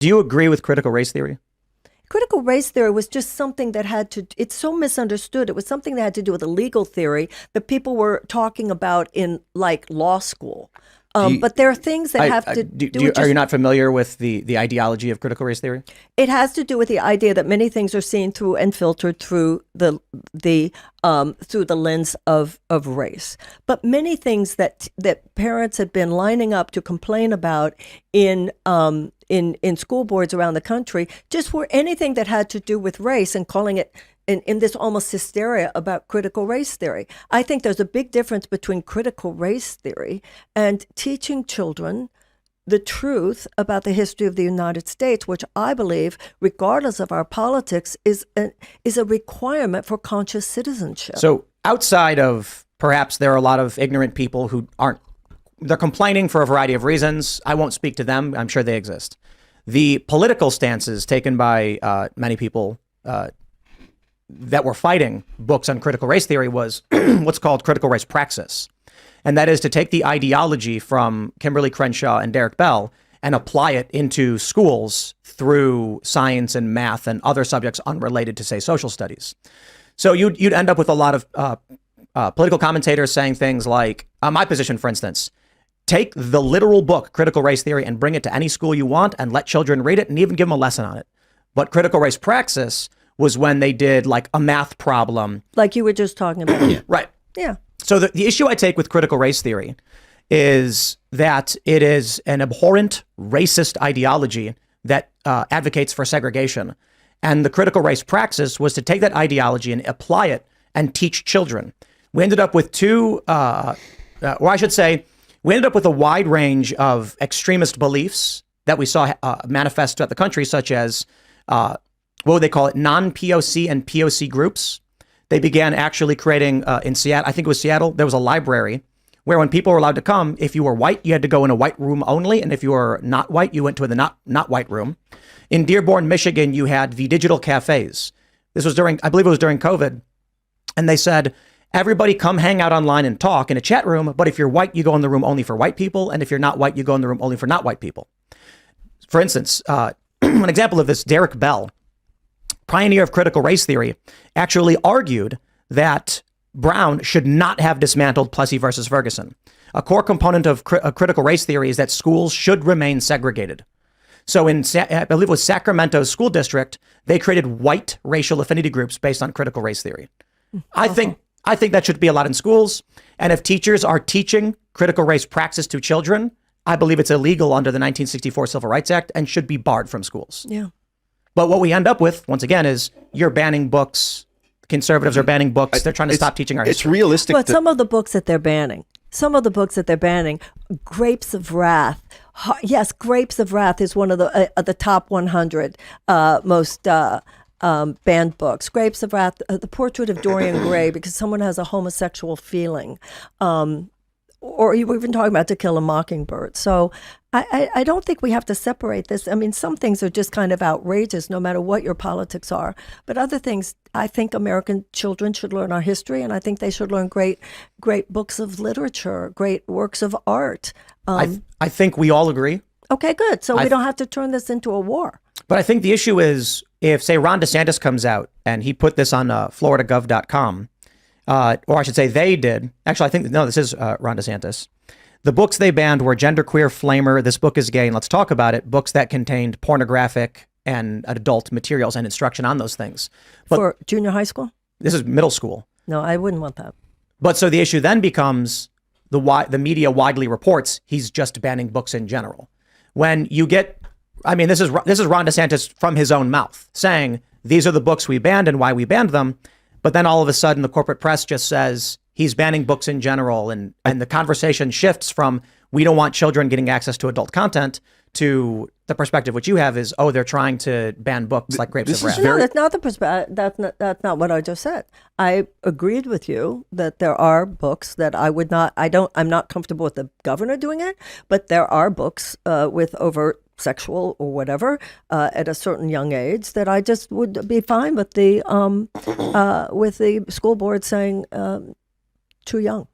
Do you agree with critical race theory? Critical race theory was just something that it's so misunderstood. It was something that had to do with a legal theory that people were talking about in like law school. But there are things that have to do with Are you not familiar with the ideology of critical race theory? It has to do with the idea that many things are seen through and filtered through the lens of race. But many things that parents had been lining up to complain about in school boards around the country just were anything that had to do with race and calling it in this almost hysteria about critical race theory. I think there's a big difference between critical race theory and teaching children the truth about the history of the United States, which I believe, regardless of our politics, is a requirement for conscious citizenship. So outside of perhaps there are a lot of ignorant people who they're complaining for a variety of reasons. I won't speak to them. I'm sure they exist. The political stances taken by many people that were fighting books on critical race theory was what's called critical race praxis. And that is to take the ideology from Kimberly Crenshaw and Derek Bell and apply it into schools through science and math and other subjects unrelated to, say, social studies. So you'd end up with a lot of political commentators saying things like, my position, for instance, take the literal book, Critical Race Theory, and bring it to any school you want and let children read it and even give them a lesson on it. But critical race praxis was when they did like a math problem. Like you were just talking about. Right. Yeah. So the issue I take with critical race theory is that it is an abhorrent racist ideology that advocates for segregation. And the critical race praxis was to take that ideology and apply it and teach children. We ended up with we ended up with a wide range of extremist beliefs that we saw manifest throughout the country, such as what would they call it? Non-POC and POC groups. They began actually creating in Seattle, I think it was Seattle, there was a library where when people were allowed to come, if you were white, you had to go in a white room only. And if you were not white, you went to the not white room. In Dearborn, Michigan, you had the digital cafes. This was I believe it was during COVID. And they said, everybody come hang out online and talk in a chat room. But if you're white, you go in the room only for white people. And if you're not white, you go in the room only for not white people. For instance, an example of this, Derek Bell, pioneer of critical race theory, actually argued that Brown should not have dismantled Plessy versus Ferguson. A core component of critical race theory is that schools should remain segregated. So I believe it was Sacramento's school district, they created white racial affinity groups based on critical race theory. I think that should be allowed in schools. And if teachers are teaching critical race praxis to children, I believe it's illegal under the 1964 Civil Rights Act and should be barred from schools. Yeah. But what we end up with, once again, is you're banning books. Conservatives are banning books. They're trying to stop teaching our history. It's realistic. But some of the books that they're banning, Grapes of Wrath. Yes, Grapes of Wrath is one of the top 100 most banned books. Grapes of Wrath, The Portrait of Dorian Gray, because someone has a homosexual feeling. Or you were even talking about To Kill a Mockingbird. So I don't think we have to separate this. I mean, some things are just kind of outrageous, no matter what your politics are. But other things, I think American children should learn our history, and I think they should learn great books of literature, great works of art. I think we all agree. Okay, good. So we don't have to turn this into a war. But I think the issue is if, say, Ron DeSantis comes out and he put this on floridagov.com, or I should say they did. Actually, I think, no, this is Ron DeSantis. The books they banned were Genderqueer, Flamer, This Book is Gay, and Let's Talk About It, books that contained pornographic and adult materials and instruction on those things. But for junior high school? This is middle school. No, I wouldn't want that. But so the issue then becomes the media widely reports he's just banning books in general. When you get, I mean, this is Ron DeSantis from his own mouth saying, these are the books we banned and why we banned them. But then all of a sudden the corporate press just says he's banning books in general. And the conversation shifts from we don't want children getting access to adult content to the perspective which you have is, oh, they're trying to ban books like Grapes of Wrath. No, that's not the perspective. That's not what I just said. I agreed with you that there are books that I'm not comfortable with the governor doing it, but there are books with overt sexual or whatever at a certain young age that I just would be fine with the school board saying too young.